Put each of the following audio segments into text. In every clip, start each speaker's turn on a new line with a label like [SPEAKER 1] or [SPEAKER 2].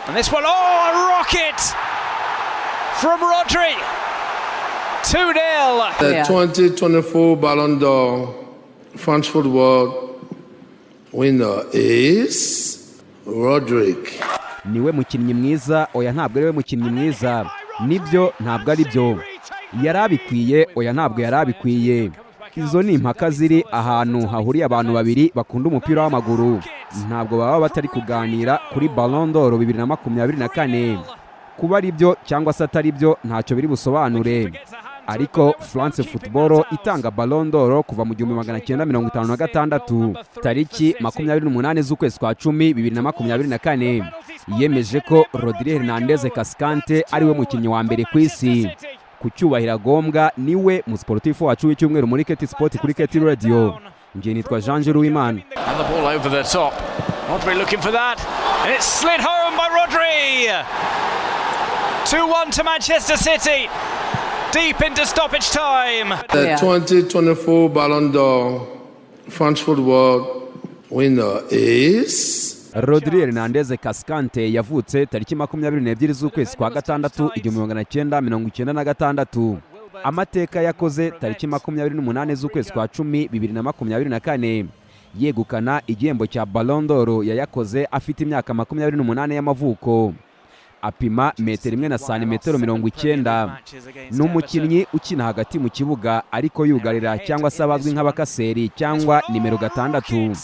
[SPEAKER 1] And this one, oh, a rocket from Rodri. 2-0.
[SPEAKER 2] The 2024 Ballon d'Or French football winner is Rodri.
[SPEAKER 3] Niwe mukinnyi mwiza, oya ntabwo ariwe mukinnyi mwiza. Nibyo ntabwo ari byo. Yarabikwiye, oya ntabwo yarabikwiye. Izo ni impaka ziri ahantu hahuriye abantu babiri bakunda umupira w'amaguru. Ntabwo baba batari kuganira kuri Ballon d'Or 2024. Kuba ari byo cyangwa se atari byo ntacyo biri busobanure. Ariko France Football itanga Ballon d'Or kuva mu 1956 tariki 28 z'ukwezi kwa 10 2024 yemeje ko Rodri Hernandez Cascante ariwe mukinnyi wa mbere ku isi. Kucyubahira gombwa niwe mu sportif wacu w'icyumweru muri Keti Sport kuri Keti Radio. Nje nitwa Jean Ruimana.
[SPEAKER 1] And the ball over the top. Rodri looking for that. And it's slid home by Rodri. 2-1 to Manchester City. Deep into stoppage time.
[SPEAKER 2] The 2024 Ballon d'Or French football winner is
[SPEAKER 3] Rodri Hernandez Cascante yavutse tariki 22 z'ukwezi kwa gatandatu 1996. Amateka yakoze tariki 28 z'ukwezi kwa 10 2024 yegukana igihembo cya Ballon d'Or yayakoze afite imyaka 28 y'amavuko. Apima metero 1 na santimetero 90. N'umukinnyi ukina hagati mu kibuga ariko yugarira cyangwa se abazwi nk'abakaseri cyangwa nimero 6.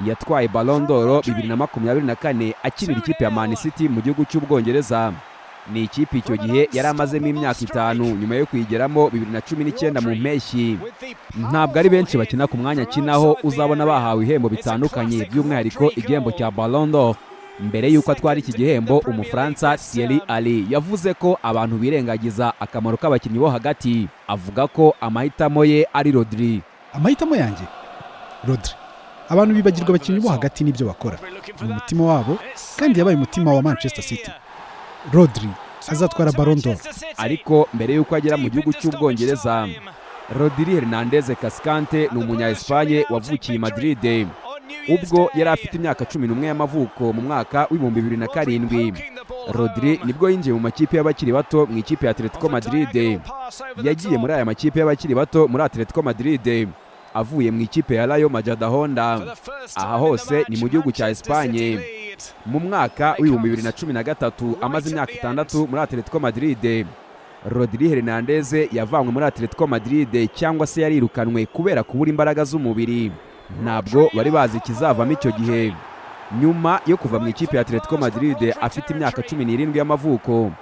[SPEAKER 3] Yatwaye Ballon d'Or 2024 akinira ikipe ya Man City mu gihugu cy'Ubwongereza. Ni ikipe icyo gihe yari amazemo imyaka 5 nyuma yo kuyigeramo 2019 mu mpeshyi. Ntabwo ari benshi bakina ku mwanya kinaho uzabona bahawe ihembo bitandukanye by'umwihariko igihembo cya Ballon d'Or. Mbere yuko atwara iki gihembo umufaransa Thierry Ali yavuze ko abantu birengagiza akamaro k'abakinnyi bo hagati. Avuga ko amahitamo ye ari Rodri.
[SPEAKER 4] Amahitamo yanjye Rodri. Abantu bibagirwa abakinnyi bo hagati n'ibyo bakora. Umutima wabo kandi yabaye umutima wa Manchester City. Rodri azatwara Ballon d'Or.
[SPEAKER 3] Ariko mbere yuko agera mu gihugu cy'Ubwongereza, Rodri Hernandez Cascante ni umunya-Espagne wavukiye Madrid. Ubwo yari afite imyaka 11 y'amavuko mu mwaka w'2007. Rodri nibwo yinjiye mu makipe y'abakiri bato mu ikipe ya Atletico Madrid. Yagiye muri aya makipe y'abakiri bato muri Atletico Madrid avuye mu ikipe ya Rayo Majadahonda. Aha hose ni mu gihugu cya Espagne. Mu mwaka w'2013 amaze imyaka 6 muri Atletico Madrid. Rodri Hernandez yavanywe muri Atletico Madrid cyangwa se yarirukanwe kubera kubura imbaraga z'umubiri. Ntabwo bari bazi kizavamo icyo gihe. Nyuma yo kuva mu ikipe ya Atletico Madrid afite imyaka 17 y'amavuko,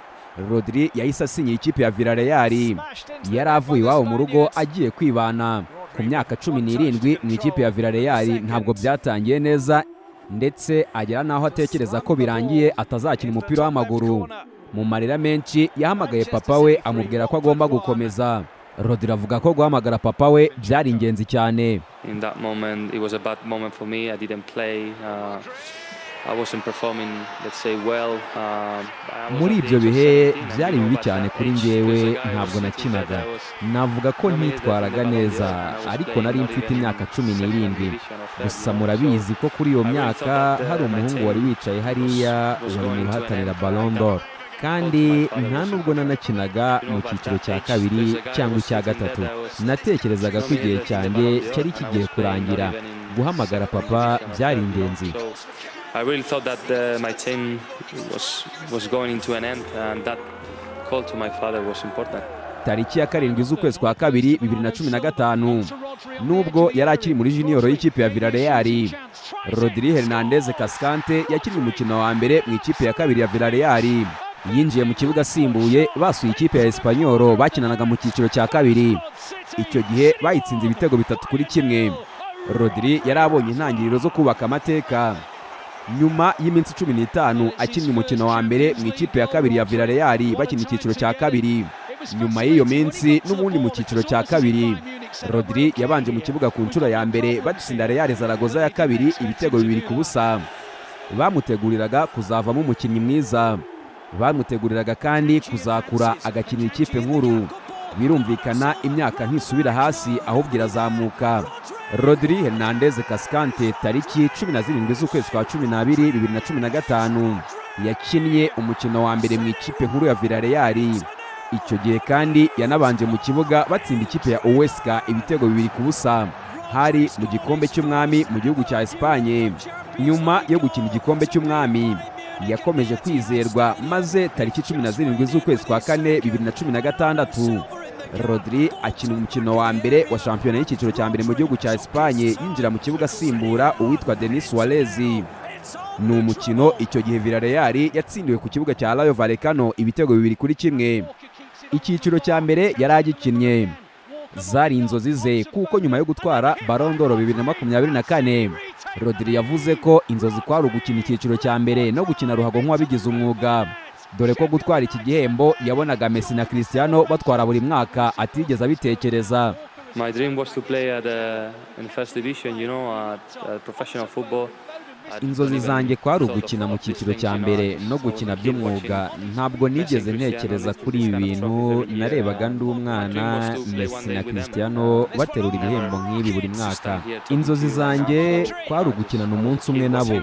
[SPEAKER 3] Rodri yahise asinya ikipe ya Villarreal. Yari avuye iwabo mu rugo agiye kwibana. Ku myaka 17 mu ikipe ya Villarreal ntabwo byatangiye neza ndetse agera naho atekereza ko birangiye atazakina umupira w'amaguru. Mu marira menshi yahamagaye papa we amubwira ko agomba gukomeza. Rodri avuga ko guhamagara papa we byari ingenzi cyane.
[SPEAKER 5] In that moment it was a bad moment for me. I didn't play. I wasn't performing, let's say, well.
[SPEAKER 3] Muri ibyo bihe byari bibi cyane kuri njyewe, ntabwo nakinaga. Navuga ko ntitwaraga neza ariko nari mfite imyaka 17. Gusa murabizi ko kuri iyo myaka hari umuhungu wari wicaye hariya wari muhatanira Ballon d'Or. Kandi nta nubwo nanakinaga mu cyiciro cya kabiri cyangwa icya gatatu. Natekerezaga ko igihe cyanjye cyari kigiye kurangira. Guhamagara papa byari ingenzi.
[SPEAKER 5] I really thought that my team was going into an end, and that call to my father was important.
[SPEAKER 3] Tariki ya 7 z'ukwezi kwa 2 2015 nubwo yari akiri muri junior y'ikipe ya Villarreal, Rodri Hernandez Cascante yakinnye umukino wa mbere mu ikipe ya kabiri ya Villarreal. Yinjiye mu kibuga asimbuye basuye ikipe ya Espanyol bakinanaga mu cyiciro cya kabiri. Icyo gihe bayitsinze ibitego 3-1. Rodri yari abonye intangiriro zo kubaka amateka. Nyuma y'iminsi 15 akinnye umukino wa mbere mu ikipe ya kabiri ya Villarreal bakina icyiciro cya kabiri. Nyuma y'iyo minsi n'ubundi mu cyiciro cya kabiri, Rodri yabanje mu kibuga ku nshuro ya mbere batsinda Real Zaragoza ya kabiri ibitego 2-0. Bamuteguriraga kuzavamo umukinnyi mwiza. Bamuteguriraga kandi kuzakura agakinira ikipe nkuru. Birumvikana imyaka ntisubira hasi ahubwo irazamuka. Rodri Hernandez Cascante tariki 17 z'ukwezi kwa 12 2015 yakinnye umukino wa mbere mu ikipe nkuru ya Villarreal. Icyo gihe kandi yanabanje mu kibuga batsinda ikipe ya Huesca ibitego 2-0 hari mu gikombe cy'umwami mu gihugu cya Espagne. Nyuma yo gukina igikombe cy'umwami yakomeje kwizerwa, maze tariki 17 z'ukwezi kwa 4 2016 Rodri akina umukino wa mbere wa shampiyona y'icyiciro cya mbere mu gihugu cya Espagne yinjira mu kibuga asimbura uwitwa Denis Suarez. Ni umukino icyo gihe Villarreal yatsindiwe ku kibuga cya Rayo Vallecano ibitego 2-1. Icyiciro cya mbere yari agikinnye zari inzozi ze, kuko nyuma yo gutwara Ballon d'Or 2024 Rodri yavuze ko inzozi kwari ugukina icyiciro cya mbere no gukina ruhago nk'uwabigize umwuga, dore ko gutwara iki gihembo yabonaga Messi na Cristiano batwara buri mwaka atigeze abitekereza.
[SPEAKER 5] My dream was to play in first division, at professional football.
[SPEAKER 3] Inzozi zanjye kwari ugukina mu cyiciro cya mbere no gukina by'umwuga. Ntabwo nigeze ntekereza kuri ibi bintu. Narebaga ndi umwana Messi na Cristiano baterura ibihembo nk'ibi buri mwaka. Inzozi zanjye kwari ugukinana umunsi umwe nabo,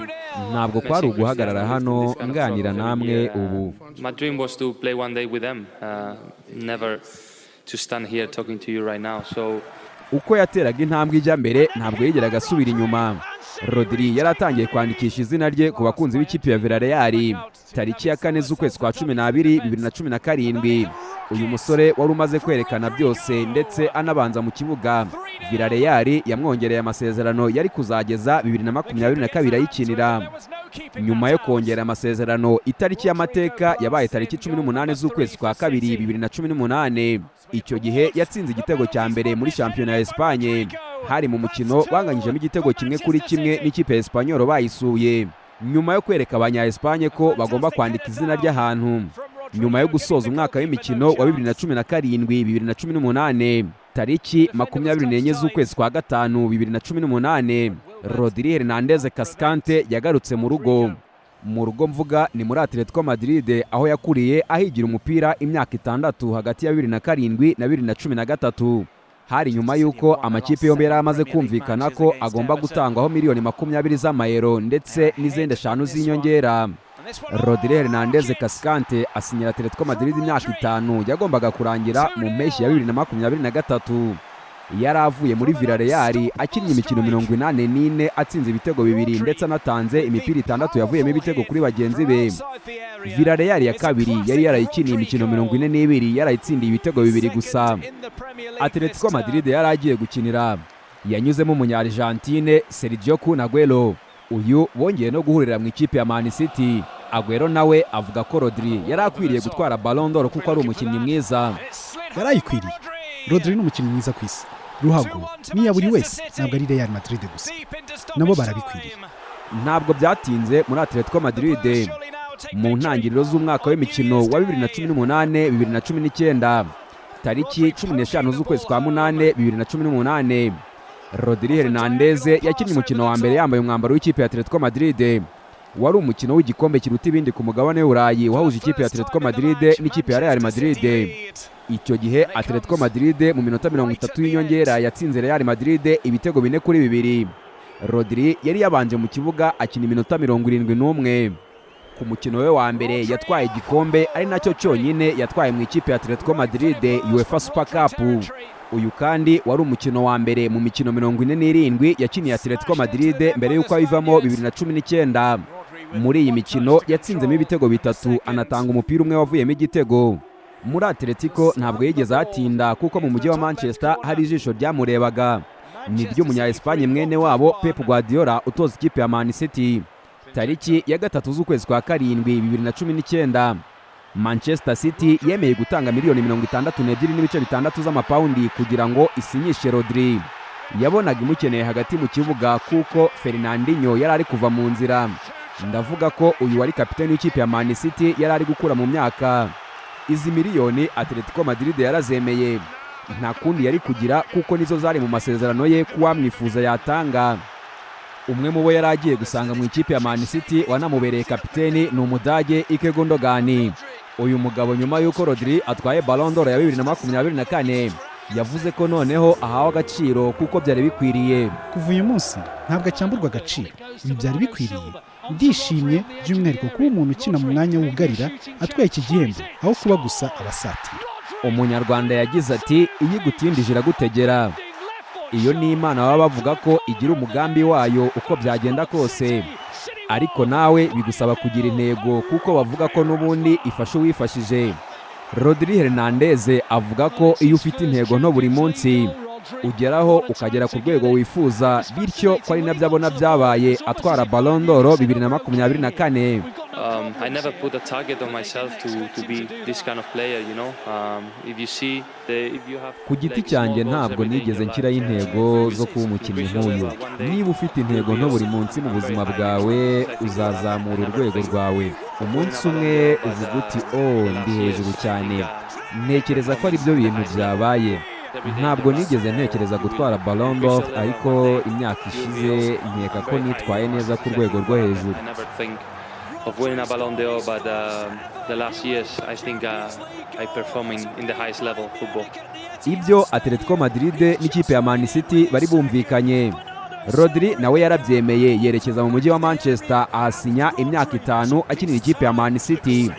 [SPEAKER 3] ntabwo kwari uguhagarara hano nganira namwe ubu.
[SPEAKER 5] My dream was to play one day with them, never to stand here talking to you right now. So
[SPEAKER 3] uko yateraga intambwe ijya mbere ntabwo yigeraga asubira inyuma. Rodri yari atangiye kwandikisha izina rye ku bakunzi b'ikipe ya Villarreal tariki ya 4 z'ukwezi kwa 12 2017. Uyu musore wari umaze kwerekana byose ndetse anabanza mu kibuga. Villarreal yamwongereye amasezerano yari kuzageza 2022 ayikinira. Nyuma yo kongera amasezerano, itariki y'amateka yabaye tariki 18 z'ukwezi kwa 2 2018. Icyo gihe yatsinze igitego cya mbere muri shampiyona ya Espagne, hari mu mukino banganyijemo igitego 1-1 n'ikipe ya Espanyol bayisuye. Nyuma yo kwereka abanya Espagne ko bagomba kwandika izina ry'ahantu, nyuma yo gusoza umwaka w'imikino wa 2017-2018 tariki 24 z'ukwezi kwa 5 2018 Rodri Hernandez Cascante yagarutse mu rugo mvuga ni muri Atletico Madrid, aho yakuriye ahigira umupira imyaka 6 hagati ya 2007 na 2013. Hari nyuma yuko amakipe yombi yari amaze kumvikana ko agomba gutangwaho miliyoni 20 z'amayero ndetse n'izindi 5 z'inyongera. Rodri Hernandez Cascante asinyira Atletico Madrid imyaka 5 yagombaga kurangira mu mpeshyi ya 2023. Yari avuye muri Villarreal akinnye imikino 84 atsinze ibitego 2 ndetse anatanze imipira 6 yavuyemo ibitego kuri bagenzi be. Villarreal ya kabiri yari yarayikiniye imikino 42 yarayitsindiye ibitego 2 gusa. Atletico Madrid yari agiye gukinira yanyuzemo umunya-Argentine Sergio Aguero. Uyu bongeye no guhurira mu ikipe ya Man City. Aguero nawe avuga ko Rodri yari akwiriye gutwara Ballon d'Or kuko ari umukinnyi mwiza.
[SPEAKER 4] Yarayikwiriye. Rodri ni umukinnyi mwiza ku isi. Ruhago niya buri wese, ntabwo ari Real Madrid gusa, nabo barabikwiriye.
[SPEAKER 3] Ntabwo byatinze muri Atletico Madrid. Mu ntangiriro z'umwaka w'imikino wa 2018-2019 tariki 15 z'ukwezi kwa 8 2018 Rodri Hernandez yakinnye umukino wa mbere yambaye umwambaro w'ikipe ya Atletico Madrid. Wari umukino w'igikombe kiruta ibindi ku mugabane w'Uburayi wahuje ikipe ya Atletico Madrid n'ikipe ya Real Madrid. Icyo gihe Atletico Madrid mu minota 30 y'inyongera yatsinze Real Madrid ibitego 4-2. Rodri yari yabanje mu kibuga akina iminota 71. Ku mukino we wa mbere yatwaye igikombe, ari nacyo cyonyine yatwaye mu ikipe ya Atletico Madrid UEFA Super Cup. Uyu kandi wari umukino wa mbere mu mikino 47 yakiniye Atletico Madrid mbere y'uko ayivamo 2019. Muri iyi mikino yatsinzemo ibitego 3 anatanga umupira umwe wavuyemo igitego. Muri Atletico ntabwo yigeze atinda kuko mu mujyi wa Manchester hari ijisho ryamurebaga. Ni ry'umunya Espagne mwene wabo Pep Guardiola utoza ikipe ya Man City. Tariki ya 3 z'ukwezi kwa 7 2019 Manchester City yemeye gutanga miliyoni 62.6 z'amapaundi kugira ngo isinyishe Rodri. Yabonaga imukeneye hagati mu kibuga kuko Hernandinho yari ari kuva mu nzira. Ndavuga ko uyu wari kapiteni w'ikipe ya Man City yari ari gukura mu myaka. Izi miliyoni Atletico Madrid yarazemeye, nta kundi yari kugira kuko nizo zari mu masezerano ye kuwamwifuza yatanga. Umwe mu bo yari agiye gusanga mu ikipe ya Man City wanamubereye kapiteni ni Umudage Ike Gundogan. Uyu mugabo nyuma yuko Rodri atwaye Ballon d'Or ya 2024 yavuze ko noneho ahawe agaciro kuko byari bikwiriye.
[SPEAKER 4] kuva uyu munsi ntabwo acyamburwa agaciro, ibi byari bikwiriye. Ndishimye by'umwihariko kuba umuntu ukina mu mwanya wugarira atwaye iki gihembo aho kuba gusa abasatira.
[SPEAKER 3] Umunyarwanda yagize ati iyo igutindije iragutegera. Iyo ni Imana baba bavuga ko igira umugambi wayo uko byagenda kose, ariko nawe bigusaba kugira intego kuko bavuga ko n'ubundi ifasha uwifashije. Rodri Hernandez avuga ko iyo ufite intego nto buri munsi ugeraho ukagera ku rwego wifuza, bityo ko ari nabyo abona byabaye atwara Ballon d'Or 2024.
[SPEAKER 5] I never put a target on myself to be this kind of player, you know. If you have
[SPEAKER 3] ku giti cyanjye ntabwo nigeze nshyiraho intego zo kuba umukinnyi nk'uyu. Niba ufite intego nto buri munsi mu buzima bwawe uzazamura urwego rwawe. Umunsi umwe uvuga uti ndi hejuru cyane. Ntekereza ko ari byo bintu byabaye. Ntabwo nigeze ntekereza gutwara Ballon d'Or, ariko imyaka ishize nkeka ko nitwaye neza ku rwego rwo hejuru.
[SPEAKER 5] of winning a Ballon d'Or, but the last years I think I performing in the highest level of football.
[SPEAKER 3] Ibyo Atletico Madrid n'ikipe ya Man City bari bumvikanye. Rodri nawe yarabyemeye yerekeza mu mujyi wa Manchester ahasinya imyaka 5 akinira ikipe ya Man City.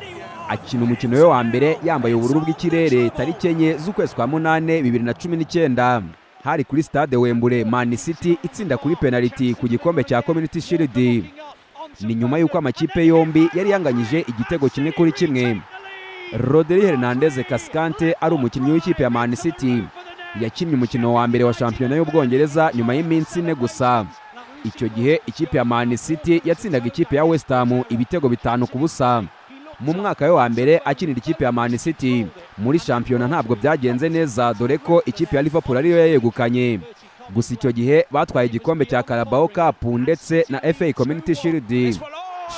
[SPEAKER 3] Akina umukino we wa mbere yambaye ubururu bw'ikirere tariki 4 z'ukwezi kwa 8 2019 hari kuri stade Wembley. Man City itsinda kuri penalty ku gikombe cya Community Shield. Ni nyuma y'uko amakipe yombi yari yanganyije igitego 1-1. Rodri Hernandez Cascante ari umukinnyi w'ikipe ya Man City yakinnye umukino wa mbere wa shampiyona y'Ubwongereza nyuma y'iminsi 4 gusa. Icyo gihe ikipe ya Man City yatsindaga ikipe ya West Ham ibitego 5-0. Mu mwaka we wa mbere akinira ikipe ya Man City muri shampiyona ntabwo byagenze neza, dore ko ikipe ya Liverpool ariyo yayegukanye. Gusa icyo gihe batwaye igikombe cya Carabao Cup ndetse na FA Community Shield.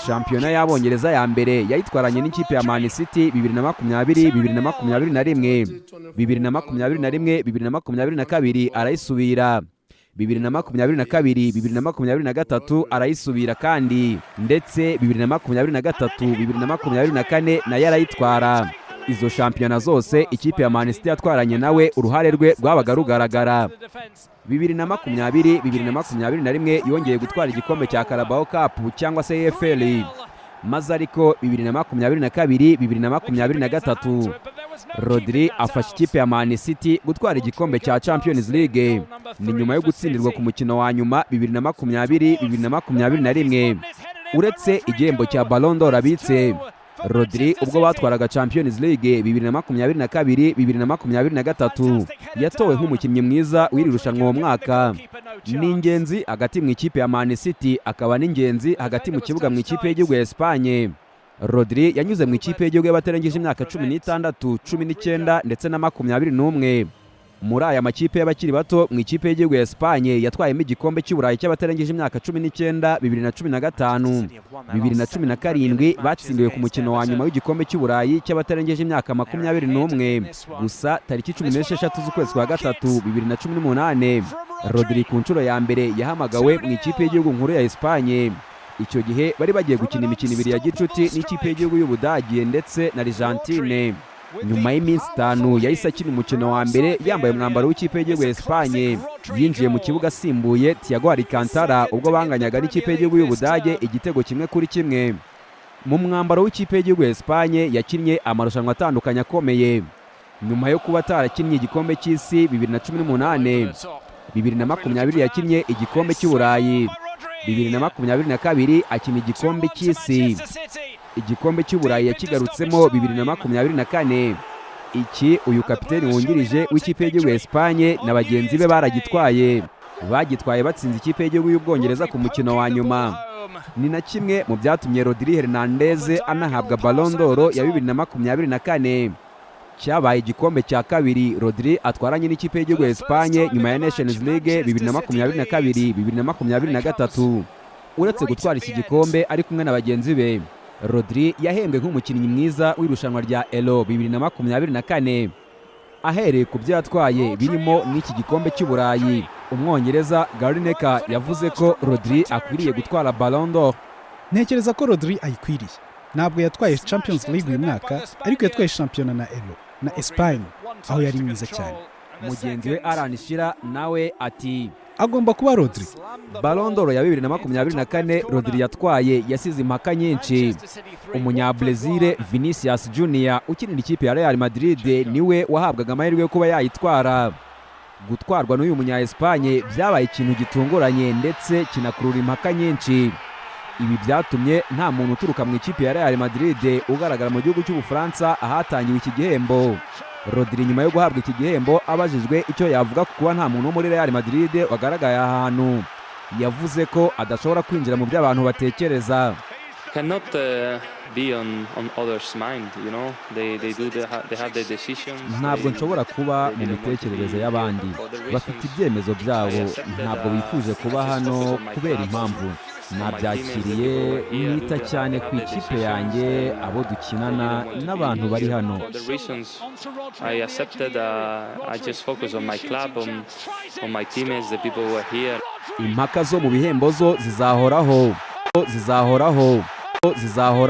[SPEAKER 3] Shampiyona y'Abongereza ya mbere yayitwaranye n'ikipe ya Man City 2020, 2021, 2021, 2022 arayisubira. 2022, 2023 arayisubira kandi, ndetse 2023, 2024 nayo arayitwara. Izo shampiyona zose ikipe ya Man City yatwaranye nawe uruhare rwe rwabaga rugaragara. 2020, 2021 yongeye gutwara igikombe cya Carabao Cup cyangwa se EFL. Maze ariko 2022, 2023 Rodri afasha ikipe ya Man City gutwara igikombe cya Champions League. Ni nyuma yo gutsindirwa ku mukino wa nyuma 2020, 2021. Uretse igihembo cya Ballon d'Or abitse, Rodri ubwo batwaraga Champions League 2022, 2023 yatowe nk'umukinnyi mwiza w'iri rushanwa uwo mwaka. Ni ingenzi hagati mu ikipe ya Man City, akaba n'ingenzi hagati mu kibuga mu ikipe y'igihugu ya Espagne. Rodri yanyuze mu ikipe y'igihugu y'abatarengeje imyaka 16, 19 ndetse na 21. Muri aya makipe y'abakiri bato mu ikipe y'igihugu ya Espagne yatwayemo igikombe cy'Uburayi cy'abatarengeje imyaka 19, 2015, 2017 batsindiwe ku mukino wa nyuma w'igikombe cy'Uburayi cy'abatarengeje imyaka 21. Gusa tariki 16 z'ukwezi kwa 3 2018 Rodri ku nshuro ya mbere yahamagawe mu ikipe y'igihugu nkuru ya Espagne. Icyo gihe bari bagiye gukina imikino 2 ya gicuti n'ikipe y'igihugu y'Ubudage ndetse na Argentine. Nyuma y'iminsi 5 yahise akina umukino wa mbere yambaye umwambaro w'ikipe y'igihugu ya Espagne. Yinjiye mu kibuga asimbuye Thiago Alcantara ubwo banganyaga n'ikipe y'igihugu y'Ubudage igitego 1-1. Mu mwambaro w'ikipe y'igihugu ya Espagne yakinnye amarushanwa atandukanye akomeye. Nyuma yo kuba atarakinnye igikombe cy'isi 2018, 2020 yakinnye igikombe cy'Uburayi, 2022 akina igikombe cy'isi. Igikombe cy'Uburayi yakigarutsemo 2024. Iki uyu kapiteni wungirije w'ikipe y'igihugu ya Espagne na bagenzi be baragitwaye. Bagitwaye batsinze ikipe y'igihugu y'Ubwongereza ku mukino wa nyuma. Ni na kimwe mu byatumye Rodri Hernandez anahabwa Ballon d'Or ya 2024. Cyabaye igikombe cya kabiri Rodri atwaranye n'ikipe y'igihugu ya Espagne nyuma ya Nations League 2022, 2023. Uretse gutwara iki gikombe ari kumwe na bagenzi be, Rodri yahembwe nk'umukinnyi mwiza w'irushanwa rya Euro 2024. Ahereye ku byo yatwaye birimo n'iki gikombe cy'Uburayi, Umwongereza Gary Lineker yavuze ko Rodri akwiriye gutwara Ballon d'Or.
[SPEAKER 4] Ntekereza ko Rodri ayikwiriye. Ntabwo yatwaye Champions League uyu mwaka, ariko yatwaye shampiyona na Euro na Espagne aho yari mwiza cyane.
[SPEAKER 3] mugenzi we Alan Shearer nawe ati
[SPEAKER 4] agomba kuba Rodri.
[SPEAKER 3] Ballon d'Or ya 2024 Rodri yatwaye yasize impaka nyinshi. Umunya-Brazil Vinicius Junior ukinira ikipe ya Real Madrid niwe wahabwaga amahirwe yo kuba yayitwara. Gutwarwa n'uyu munya-Espanye byabaye ikintu gitunguranye ndetse kinakurura impaka nyinshi. Ibi byatumye nta muntu uturuka mu ikipe ya Real Madrid ugaragara mu gihugu cy'Ubufaransa ahatangiwe iki gihembo. Rodri nyuma yo guhabwa iki gihembo abajijwe icyo yavuga ku kuba nta muntu wo muri Real Madrid wagaragaye ahantu, yavuze ko adashobora kwinjira mu by'abantu batekereza.
[SPEAKER 5] Cannot be on others' mind, you know. They have their decisions.
[SPEAKER 3] Ntabwo nshobora kuba mu mitekerereze y'abandi, bafite ibyemezo byabo, ntabwo bifuje kuba hano kubera impamvu. Nabyakiriye nita cyane ku ikipe yanjye, abo dukinana n'abantu bari hano.
[SPEAKER 5] I accepted, I just focus on my club, on my teammates, the people who are here.
[SPEAKER 3] Impaka zo mu bihembo zo zizahoraho.